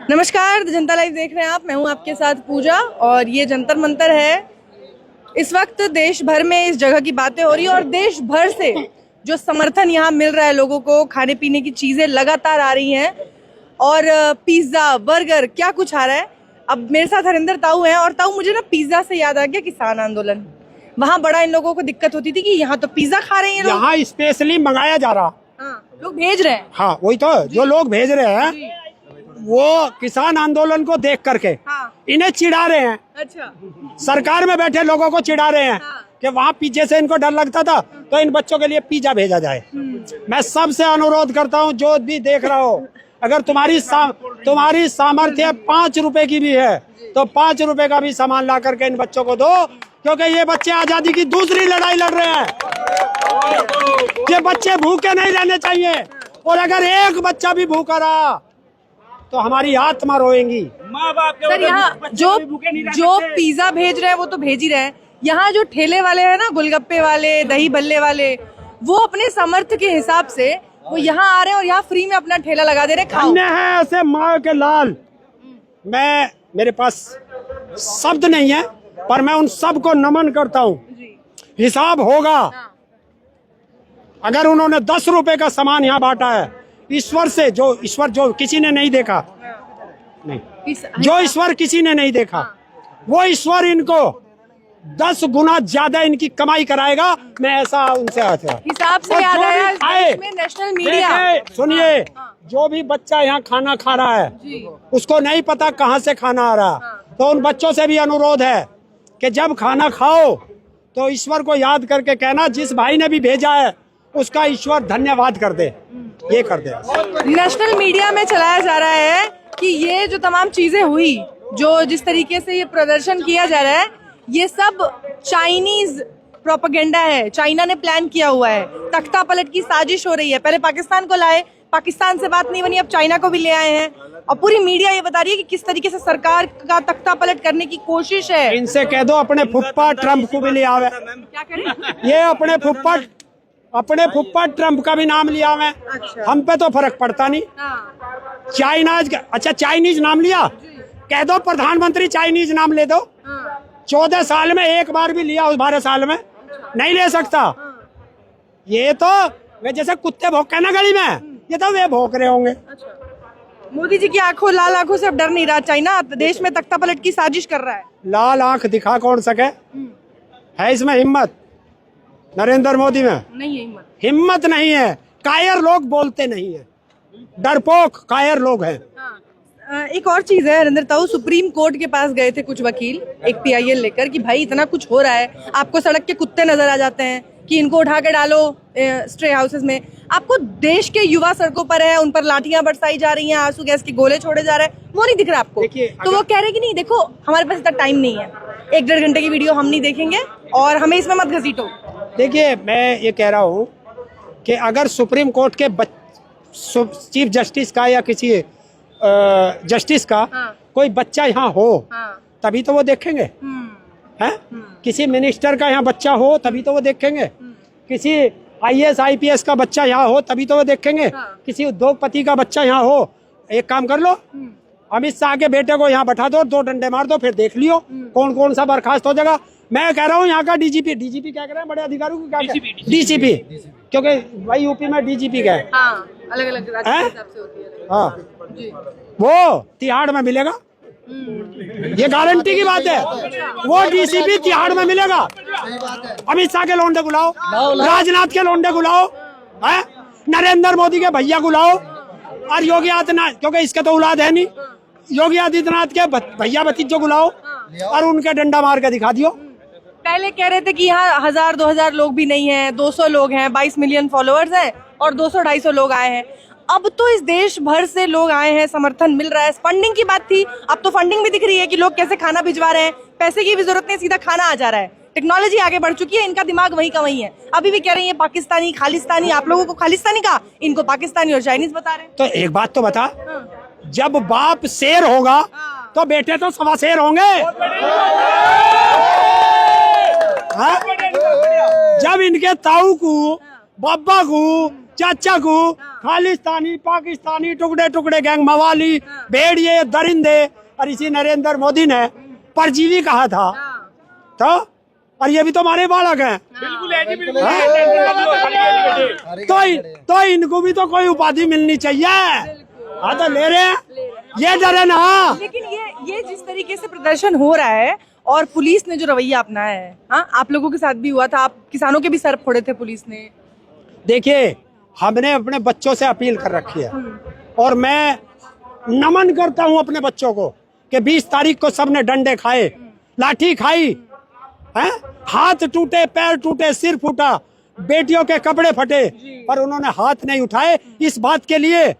नमस्कार, जनता लाइव देख रहे हैं आप। मैं हूं आपके साथ पूजा और ये जंतर मंतर है। इस वक्त देश भर में इस जगह की बातें हो रही है और देश भर से जो समर्थन यहाँ मिल रहा है लोगों को, खाने पीने की चीजें लगातार आ रही हैं और पिज्जा बर्गर क्या कुछ आ रहा है। अब मेरे साथ हरिंदर ताऊ हैं और ताऊ, मुझे ना पिज्जा से याद आ गया किसान आंदोलन। वहाँ बड़ा इन लोगों को दिक्कत होती थी कि यहाँ तो पिज्जा खा रहे हैं लोग, यहाँ स्पेशली मंगाया जा रहा। हाँ, लोग भेज रहे हैं। हाँ वही तो, जो लोग भेज रहे हैं वो किसान आंदोलन को देख करके इन्हें चिढ़ा रहे हैं। अच्छा, सरकार में बैठे लोगों को चिढ़ा रहे हैं कि वहाँ पीछे से इनको डर लगता था तो इन बच्चों के लिए पिज्जा भेजा जाए। मैं सबसे अनुरोध करता हूँ, जो भी देख रहा हो, अगर तुम्हारी सामर्थ्य 5 रुपए की भी है तो 5 रुपए का भी सामान ला करके इन बच्चों को दो, क्योंकि ये बच्चे आजादी की दूसरी लड़ाई लड़ रहे हैं। ये बच्चे भूखे नहीं रहने चाहिए और अगर एक बच्चा भी भूखा रहा तो हमारी आत्मा रोएंगी। माँ बाप सर, यहाँ जो पिज्जा भेज रहे हैं वो तो भेज ही रहे हैं। यहाँ जो ठेले वाले हैं ना, गोलगप्पे वाले, दही भल्ले वाले, वो अपने सामर्थ्य के हिसाब से वो यहाँ आ रहे हैं और यहाँ फ्री में अपना ठेला लगा दे रहे हैं। खाओ। है ऐसे माँ के लाल। मेरे पास शब्द नहीं है, पर मैं उन सब को नमन करता हूँ। हिसाब होगा। अगर उन्होंने 10 रुपए का सामान यहाँ बांटा है, ईश्वर जो किसी ने नहीं देखा, नहीं, जो ईश्वर किसी ने नहीं देखा, वो ईश्वर इनको 10 गुना ज्यादा इनकी कमाई कराएगा। मैं ऐसा उनसे हिसाब से याद आया इसमें नेशनल मीडिया। सुनिए, जो भी बच्चा यहाँ खाना खा रहा है उसको नहीं पता कहाँ से खाना आ रहा, तो उन बच्चों से भी अनुरोध है कि जब खाना खाओ तो ईश्वर को याद करके कहना, जिस भाई ने भी भेजा है उसका ईश्वर धन्यवाद कर दे। ये कर दे। नेशनल मीडिया में चलाया जा रहा है कि ये जो तमाम चीजें हुई, जो जिस तरीके से ये प्रदर्शन किया जा रहा है, ये सब चाइनीज प्रोपेगेंडा है। चाइना ने प्लान किया हुआ है, तख्ता पलट की साजिश हो रही है। पहले पाकिस्तान को लाए, पाकिस्तान से बात नहीं बनी, अब चाइना को भी ले आए हैं और पूरी मीडिया ये बता रही है कि किस तरीके से सरकार का तख्ता पलट करने की कोशिश है। इनसे कह दो अपने फुप्पा ट्रम्प को भी ले आवे। क्या करें? ये अपने फुप्पा ट्रम्प का भी नाम लिया हुआ। अच्छा। हम पे तो फर्क पड़ता नहीं। चाइनीज नाम लिया, कह दो प्रधानमंत्री चाइनीज नाम ले दो। 14 साल में एक बार भी लिया, उस 12 साल में नहीं ले सकता। ये तो वे जैसे कुत्ते भौंके ना गली में, ये तो वे भौंक रहे होंगे। मोदी जी की आंखों, लाल आंखों से अब डर नहीं रहा। चाइना देश में तख्ता पलट की साजिश कर रहा है। लाल आंख दिखा कौन सके? है इसमें हिम्मत? नरेंद्र मोदी में नहीं है हिम्मत नहीं है। कायर लोग बोलते नहीं है, डरपोक कायर लोग हैं। एक और चीज है हरिंदर ताऊ, सुप्रीम कोर्ट के पास गए थे कुछ वकील एक PIL लेकर कि भाई इतना कुछ हो रहा है, आपको सड़क के कुत्ते नजर आ जाते हैं कि इनको उठा के डालो स्ट्रे हाउसेस में। आपको देश के युवा सड़कों पर है, उन पर लाठियां बरसाई जा रही हैं, आंसू गैस के गोले छोड़े जा रहे हैं, वो नहीं दिख रहा आपको। तो वो कह रहे कि नहीं देखो, हमारे पास इतना टाइम नहीं है, 1-1.5 घंटे की वीडियो हम नहीं देखेंगे और हमें इसमें मत घसीटो। देखिए, मैं ये कह रहा हूँ कि अगर सुप्रीम कोर्ट के चीफ जस्टिस का या किसी जस्टिस का कोई बच्चा यहाँ हो तभी तो वो देखेंगे। हैं? किसी मिनिस्टर का यहाँ बच्चा हो तभी तो वो देखेंगे। किसी IAS IPS का बच्चा यहाँ हो तभी तो वो देखेंगे। किसी उद्योगपति का बच्चा यहाँ हो। एक काम कर लो, अमित शाह के बेटे को यहाँ बैठा दो, 2 डंडे मार दो, फिर देख लियो कौन कौन सा बर्खास्त हो जाएगा। मैं कह रहा हूँ यहाँ का DGP क्या कह रहे हैं, बड़े अधिकारियों को क्या DCP, क्योंकि भाई यूपी में DGP का है। अलग-अलग राज्य के हिसाब से होती है। हाँ, वो तिहाड़ में मिलेगा, ये गारंटी की बात है। वो DCP तिहाड़ में मिलेगा। अमित शाह के लोंडे बुलाओ, राजनाथ के लोंडे बुलाओ, नरेंद्र मोदी के भैया बुलाओ और योगी आदित्यनाथ, क्योंकि इसके तो औलाद है नहीं, योगी आदित्यनाथ के भैया भतीजों बुलाओ और उनके डंडा मार के दिखा दियो। पहले कह रहे थे कि यहाँ 1000-2000 लोग भी नहीं है, 200 लोग हैं, 22 मिलियन फॉलोअर्स हैं और 200-250 लोग आए हैं। अब तो इस देश भर से लोग आए हैं, समर्थन मिल रहा है। फंडिंग की बात थी, अब तो फंडिंग भी दिख रही है कि लोग कैसे खाना भिजवा रहे हैं। पैसे की भी जरूरत नहीं, सीधा खाना आ जा रहा है। टेक्नोलॉजी आगे बढ़ चुकी है, इनका दिमाग वहीं का वहीं है। अभी भी कह रही है पाकिस्तानी खालिस्तानी, आप लोगों को खालिस्तानी कहा, इनको पाकिस्तानी और चाइनीज बता रहे हैं। तो एक बात तो बता, जब बाप शेर होगा तो बेटे तो 1.25 शेर होंगे। जब इनके ताऊ को, बाबा को चाचाकू, खालिस्तानी, पाकिस्तानी, टुकड़े टुकड़े गैंग, मवाली, भेड़िए, दरिंदे, और इसी नरेंद्र मोदी ने परजीवी कहा था। तो और ये भी तो हमारे बालक हैं। तो इनको भी तो कोई उपाधि मिलनी चाहिए। हाँ तो ले रहे हैं, ये डरे ना। लेकिन ये जिस तरीके से प्रदर्शन हो रहा है और पुलिस ने जो रवैया अपनाया है, हाँ आप लोगों के साथ भी हुआ था, आप किसानों के भी सर फोड़े थे पुलिस ने। देखिए, हमने अपने बच्चों से अपील कर रखी है और मैं नमन करता हूं अपने बच्चों को कि 20 तारीख को सबने डंडे खाए, लाठी खाई, हैं? हाथ टूटे, पैर टूटे, सिर फूटा, बेटियों के कपड़े फटे, पर उन्होंने हाथ नहीं उठाए। इस बात के लिए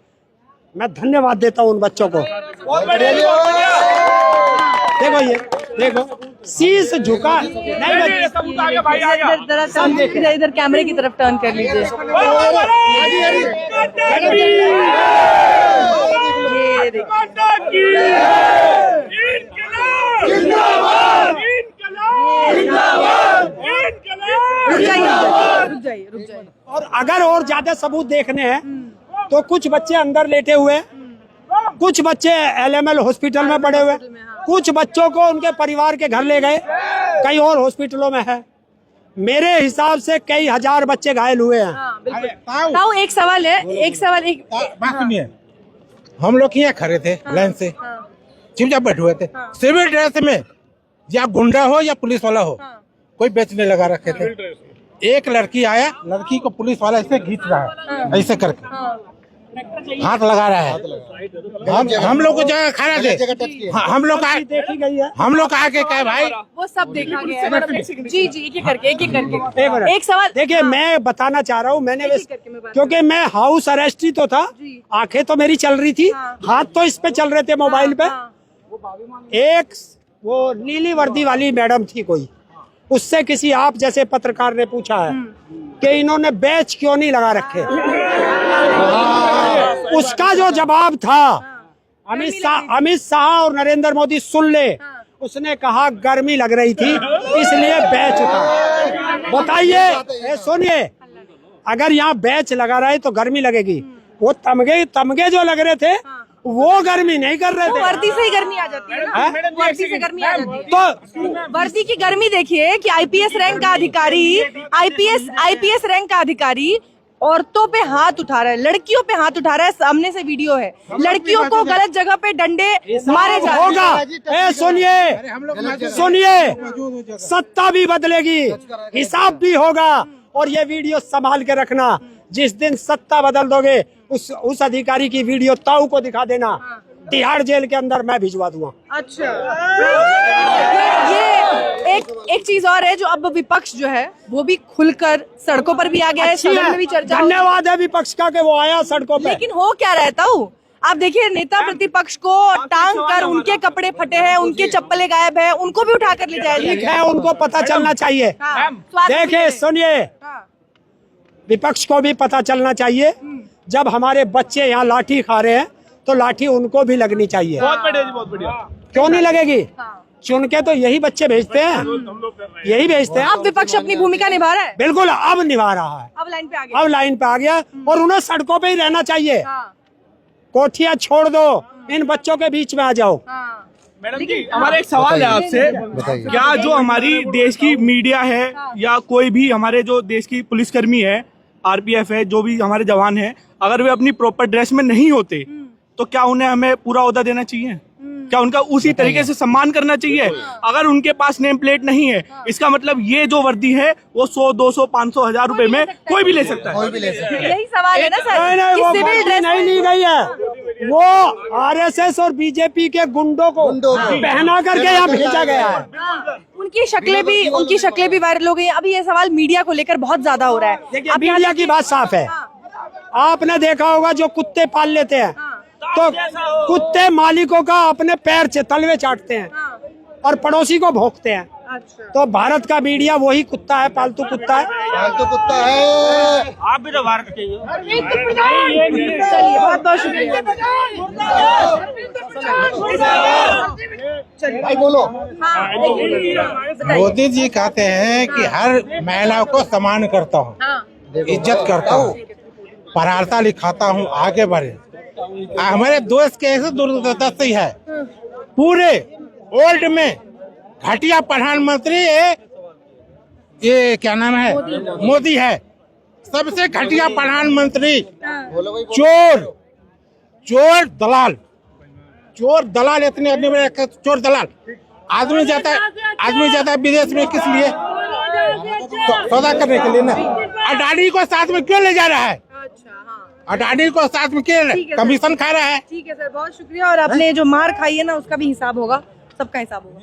मैं धन्यवाद देता हूं उन बच्चों को। देखो ये देखो, शीश झुका नहीं। इधर कैमरे की तरफ टर्न कर लीजिए। ये रुक जाइए। और अगर और ज्यादा सबूत देखने हैं तो कुछ बच्चे अंदर लेटे हुए, कुछ बच्चे LML हॉस्पिटल में पड़े हुए, कुछ बच्चों को उनके परिवार के घर ले गए, कई और हॉस्पिटलों में है। मेरे हिसाब से कई हजार बच्चे घायल हुए हैं। ताऊ एक सवाल है, बात सुनिए, हम लोग यहाँ खड़े थे लाइन से, चुपचाप बैठे हुए थे, सिविल ड्रेस में, या गुंडा हो या पुलिस वाला हो, कोई बेचने लगा रखे थे। एक लड़की आया, लड़की को पुलिस वाला ऐसे खींच रहा है, ऐसे करके हाथ लगा रहा है। हम लोग को जगह खड़ा थे, हम लोग देखी गई है, हम लोग आके कहे भाई वो सब देखा गया है। जी एक करके एक सवाल। देखिए मैं बताना चाह रहा हूँ, मैंने क्योंकि मैं हाउस अरेस्ट ही तो था, आंखें तो मेरी चल रही थी, हाथ तो इस पे चल रहे थे मोबाइल पे। एक वो नीली वर्दी वाली मैडम थी कोई, उससे किसी आप जैसे पत्रकार ने पूछा है कि इन्होंने बैच क्यों नहीं लगा रखे। उसका जो जवाब था, अमित शाह और नरेंद्र मोदी सुन ले, उसने कहा गर्मी लग रही थी इसलिए बैच उतारा। बताइए, सुनिए, अगर यहाँ बैच लगा रहा है तो गर्मी लगेगी। वो तमगे जो लग रहे थे वो गर्मी नहीं कर रहे थे। वर्दी से ही गर्मी आ जाती है ना, वर्दी से गर्मी आ जाती है। तो वर्दी की गर्मी देखिए कि आईपीएस रैंक का अधिकारी, आईपीएस रैंक का अधिकारी औरतों पे हाथ उठा रहा है, लड़कियों पे हाथ उठा रहा है। सामने से वीडियो है, लड़कियों को गलत जगह पे डंडे मारे जा रहे हैं। सुनिए, सत्ता भी बदलेगी, हिसाब भी होगा, और ये वीडियो संभाल के रखना। जिस दिन सत्ता बदल दोगे उस अधिकारी की वीडियो ताऊ को दिखा देना, तिहाड़ जेल के अंदर मैं भिजवा दूंगा। अच्छा, ये एक चीज और है, जो अब विपक्ष जो है वो भी खुलकर सड़कों पर भी आ गया है, सदन में भी चर्चा। धन्यवाद है विपक्ष का कि वो आया सड़कों पर। लेकिन हो क्या रहता हूँ, आप देखिए नेता प्रतिपक्ष को टांग कर, उनके कपड़े फटे हैं, उनके चप्पलें गायब है, उनको भी उठा कर ले जाया है, उनको पता चलना चाहिए। देखिए सुनिए, विपक्ष को भी पता चलना चाहिए, जब हमारे बच्चे यहाँ लाठी खा रहे हैं तो लाठी उनको भी लगनी चाहिए। बहुत बढ़िया जी, बहुत बढ़िया। क्यों नहीं लगेगी? चुन के तो यही बच्चे भेजते हैं, यही भेजते हैं। अब विपक्ष अपनी भूमिका निभा रहा है, बिल्कुल अब निभा रहा है, अब लाइन पे आ गया, अब लाइन पे आ गया, और उन्हें सड़कों पे ही रहना चाहिए। कोठियाँ छोड़ दो, इन बच्चों के बीच में आ जाओ। मैडम जी, हमारा एक सवाल है आपसे, क्या जो हमारी देश की मीडिया है या कोई भी हमारे जो देश की पुलिसकर्मी है, आरपीएफ है, जो भी हमारे जवान हैं, अगर वे अपनी प्रॉपर ड्रेस में नहीं होते तो क्या उन्हें हमें पूरा ओहदा देना चाहिए? क्या उनका उसी तरीके से सम्मान करना चाहिए? अगर उनके पास नेम प्लेट नहीं है, इसका मतलब ये जो वर्दी है वो 100, 200, 500, 1000 रुपए में कोई भी ले सकता है। यही सवाल है ना सर। नहीं, वो वर्दी नहीं ली गई है, वो आरएसएस और बीजेपी के गुंडों को पहना करके यहाँ भेजा गया है। उनकी शक्लें भी वायरल हो गई। अभी ये सवाल मीडिया को लेकर बहुत ज्यादा हो रहा है। देखिए, मीडिया की बात साफ है। आपने देखा होगा जो कुत्ते पाल लेते हैं, तो कुत्ते मालिकों का अपने पैर तलवे चाटते हैं और पड़ोसी को भौंकते हैं। तो भारत का मीडिया वही कुत्ता है, पालतू कुत्ता है, आप भी तो भारत के हो। चलिए, बहुत बहुत शुक्रिया। भाई बोलो। मोदी जी कहते हैं कि हर महिला को सम्मान करता हूँ, इज्जत करता हूँ, पढ़ाता लिखाता हूँ, आगे बढ़े। हमारे दोस्त के ऐसे दूरदर्शी है, पूरे वर्ल्ड में घटिया प्रधानमंत्री ये क्या नाम है, मोदी है। सबसे घटिया प्रधानमंत्री, चोर दलाल इतने चोर दलाल। आदमी जाता है विदेश में किस लिए? सौदा करने के लिए ना। अडानी को साथ में क्यों ले जा रहा है? अच्छा, हाँ। अडानी को साथ में क्यों कमीशन खा रहा है? ठीक है सर, बहुत शुक्रिया। और आपने जो मार खाई है ना, उसका भी हिसाब होगा, सबका हिसाब होगा।